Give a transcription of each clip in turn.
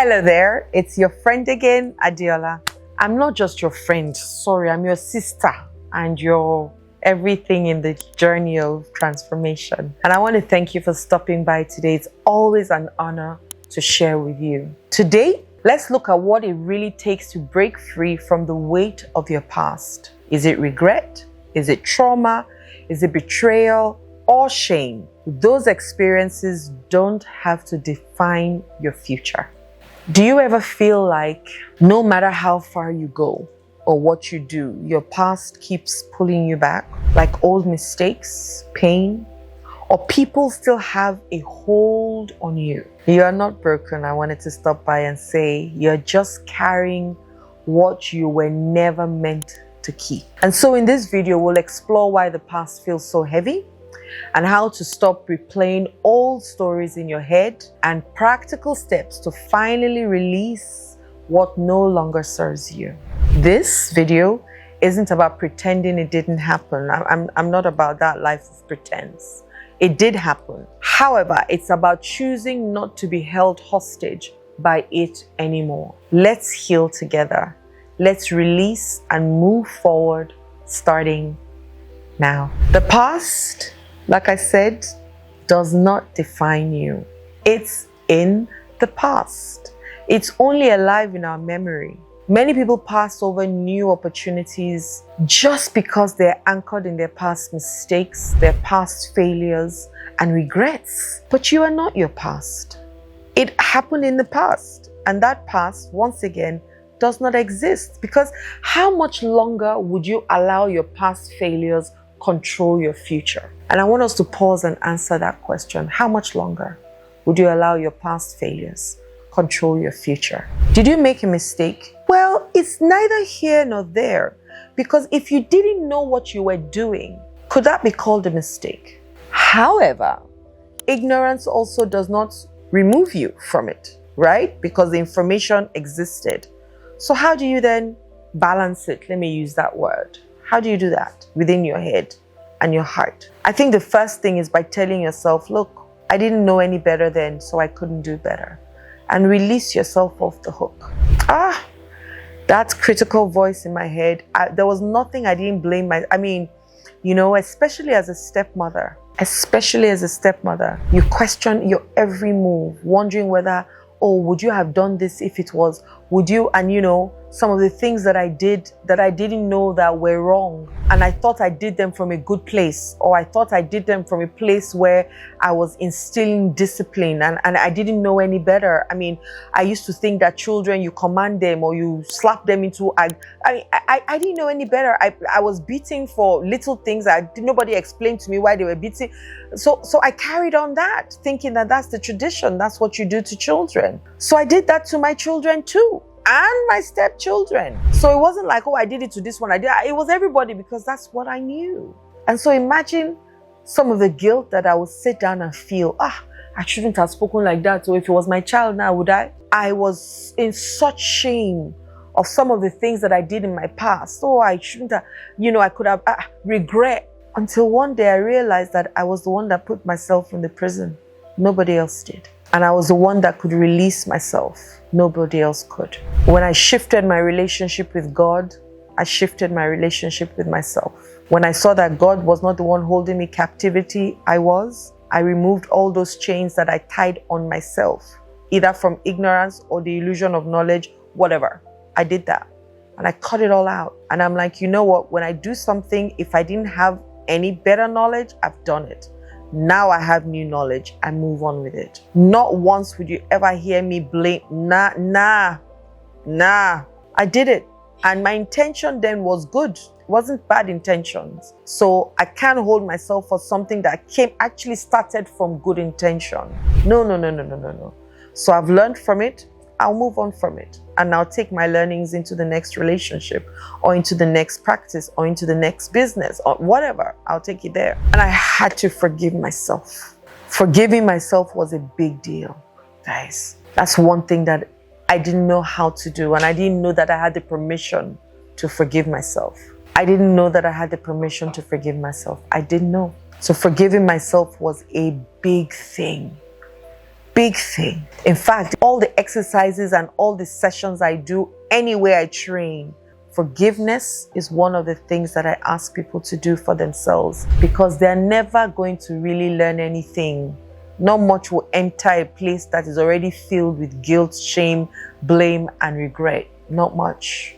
Hello there, it's your friend again, Adiola. I'm not just your friend, sorry, I'm your sister and your everything in the journey of transformation. And I want to thank you for stopping by today. It's always an honor to share with you. Today, let's look at what it really takes to break free from the weight of your past. Is it regret? Is it trauma? Is it betrayal or shame? Those experiences don't have to define your future. Do you ever feel like no matter how far you go or what you do, your past keeps pulling you back? Like old mistakes, pain, or people still have a hold on you? You are not broken. I wanted to stop by and say you're just carrying what you were never meant to keep. And so in this video, we'll explore why the past feels so heavy and how to stop replaying old stories in your head and practical steps to finally release what no longer serves you. This video isn't about pretending it didn't happen. I'm not about that life of pretense. It did happen. However, it's about choosing not to be held hostage by it anymore. Let's heal together. Let's release and move forward starting now. The past, like I said, does not define you. It's in the past. It's only alive in our memory. Many people pass over new opportunities just because they're anchored in their past mistakes, their past failures, and regrets. But you are not your past. It happened in the past, and that past, once again, does not exist. Because how much longer would you allow your past failures control your future? And I want us to pause and answer that question. How much longer would you allow your past failures control your future? Did you make a mistake? Well, it's neither here nor there, because if you didn't know what you were doing, could that be called a mistake? However, ignorance also does not remove you from it, right? Because the information existed. So how do you then balance it? Let me use that word. How do you do that within your head and your heart? I think the first thing is by telling yourself, look, I didn't know any better then, so I couldn't do better. And release yourself off the hook. That critical voice in my head, there was nothing I didn't blame especially as a stepmother, you question your every move, wondering whether, would you have done this if it was, would you? And some of the things that I did that I didn't know that were wrong. And I thought I did them from a good place, or I thought I did them from a place where I was instilling discipline and I didn't know any better. I used to think that children, you command them or you slap them into, I didn't know any better. I was beating for little things. Nobody explained to me why they were beating. So I carried on that, thinking that that's the tradition. That's what you do to children. So I did that to my children too. And my stepchildren. So it wasn't like, I did it to this one. It was everybody, because that's what I knew. And so imagine some of the guilt that I would sit down and feel, I shouldn't have spoken like that. So if it was my child now, would I? I was in such shame of some of the things that I did in my past. I shouldn't have, I could have regret. Until one day I realized that I was the one that put myself in the prison. Nobody else did. And I was the one that could release myself. Nobody else could. When I shifted my relationship with God, I shifted my relationship with myself. When I saw that God was not the one holding me captivity, I removed all those chains that I tied on myself, either from ignorance or the illusion of knowledge, whatever. I did that. And I cut it all out. And I'm like, you know what? When I do something, if I didn't have any better knowledge, I've done it. Now I have new knowledge. I move on with it. Not once would you ever hear me blame. Nah. I did it. And my intention then was good. It wasn't bad intentions. So I can't hold myself for something that actually started from good intention. No. So I've learned from it. I'll move on from it. And I'll take my learnings into the next relationship or into the next practice or into the next business or whatever. I'll take it there. And I had to forgive myself. Forgiving myself was a big deal, guys. That's one thing that I didn't know how to do. And I didn't know that I had the permission to forgive myself. I didn't know that I had the permission to forgive myself. I didn't know. So forgiving myself was a big thing. big thing. In fact, all the exercises and all the sessions I do anywhere I train, forgiveness is one of the things that I ask people to do for themselves, because they're never going to really learn anything. Not much will enter a place that is already filled with guilt, shame, blame, and regret. Not much.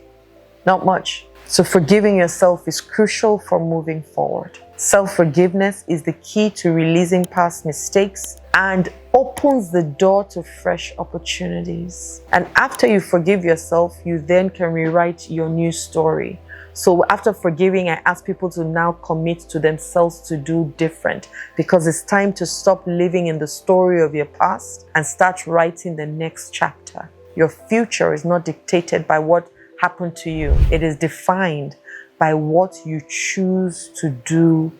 Not much. So forgiving yourself is crucial for moving forward. Self-forgiveness is the key to releasing past mistakes and opens the door to fresh opportunities. And after you forgive yourself, you then can rewrite your new story. So after forgiving, I ask people to now commit to themselves to do different, because it's time to stop living in the story of your past and start writing the next chapter. Your future is not dictated by what happened to you. It is defined by what you choose to do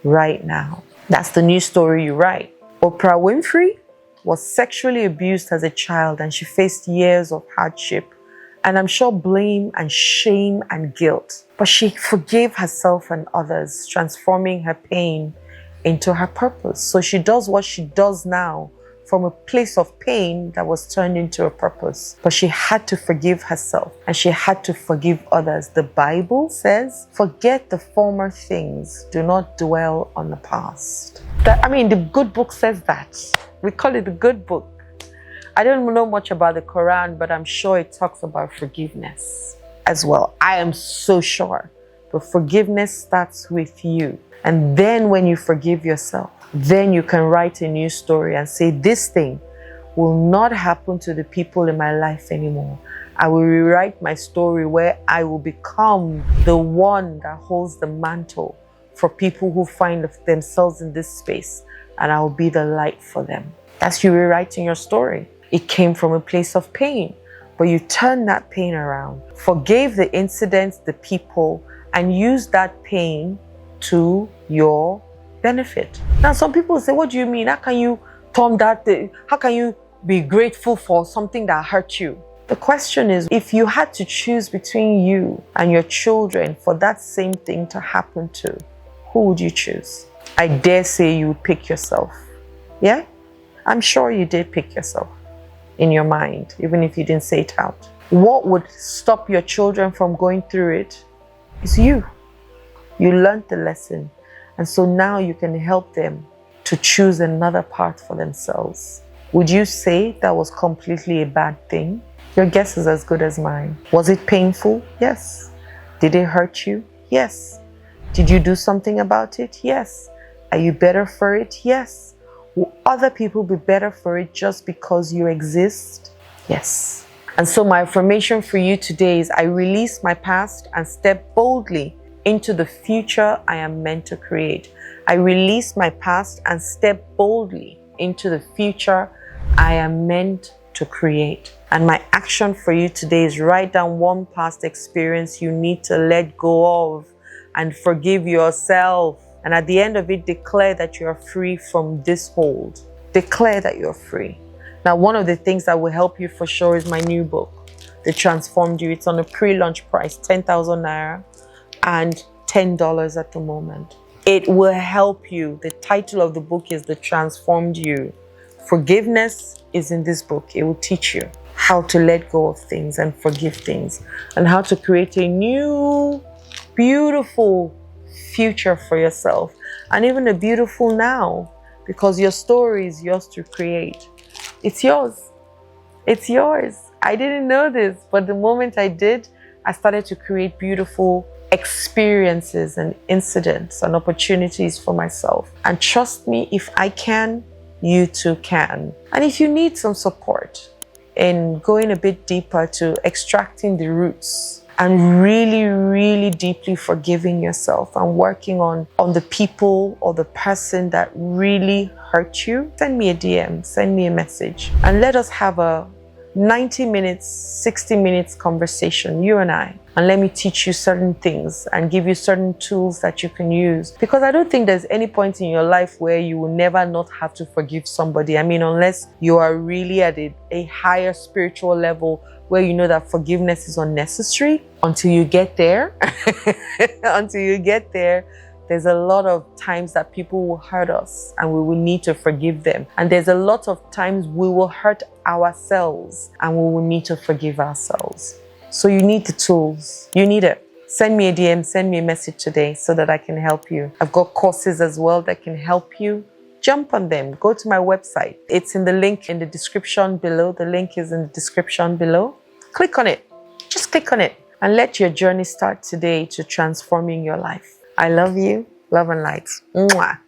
right now. That's the new story you write. Oprah Winfrey was sexually abused as a child, and she faced years of hardship, and I'm sure blame and shame and guilt. But she forgave herself and others, transforming her pain into her purpose. So she does what she does now from a place of pain that was turned into a purpose. But she had to forgive herself, and she had to forgive others. The Bible says, forget the former things, do not dwell on the past. The good book says that. We call it the good book. I don't know much about the Quran, but I'm sure it talks about forgiveness as well. I am so sure. But forgiveness starts with you. And then when you forgive yourself, then you can write a new story and say, this thing will not happen to the people in my life anymore. I will rewrite my story where I will become the one that holds the mantle for people who find themselves in this space, and I will be the light for them. That's you rewriting your story. It came from a place of pain, but you turned that pain around, forgave the incidents, the people, and used that pain to your benefit. Now, some people say, what do you mean? How can you turn that? How can you be grateful for something that hurt you? The question is, if you had to choose between you and your children for that same thing to happen to, who would you choose? I dare say you would pick yourself. Yeah? I'm sure you did pick yourself in your mind, even if you didn't say it out. What would stop your children from going through it is you. You learned the lesson. And so now you can help them to choose another path for themselves. Would you say that was completely a bad thing? Your guess is as good as mine. Was it painful? Yes. Did it hurt you? Yes. Did you do something about it? Yes. Are you better for it? Yes. Will other people be better for it just because you exist? Yes. And so my affirmation for you today is, I release my past and step boldly into the future I am meant to create. I release my past and step boldly into the future I am meant to create. And my action for you today is, write down one past experience you need to let go of and forgive yourself. And at the end of it, declare that you are free from this hold. Declare that you're free. Now, one of the things that will help you for sure is my new book, The Transformed You. It's on a pre-launch price, 10,000 Naira. And $10 at the moment. It will help you. The title of the book is The Transformed You. Forgiveness is in this book. It will teach you how to let go of things and forgive things, and how to create a new, beautiful future for yourself, and even a beautiful now, because your story is yours to create. It's yours. It's yours. I didn't know this, but the moment I did, I started to create beautiful experiences and incidents and opportunities for myself. And trust me, if I can, you too can. And if you need some support in going a bit deeper to extracting the roots and really, really deeply forgiving yourself and working on the people or the person that really hurt you, send me a DM, send me a message, and let us have a 90 minutes, 60 minutes conversation, you and I. And let me teach you certain things and give you certain tools that you can use. Because I don't think there's any point in your life where you will never not have to forgive somebody. Unless you are really at a higher spiritual level where you know that forgiveness is unnecessary. Until you get there, There's a lot of times that people will hurt us and we will need to forgive them. And there's a lot of times we will hurt ourselves and we will need to forgive ourselves. So you need the tools. You need it. Send me a DM, send me a message today so that I can help you. I've got courses as well that can help you. Jump on them. Go to my website. It's in the link in the description below. The link is in the description below. Click on it. Just click on it and let your journey start today to transforming your life. I love you. Love and light. Mwah.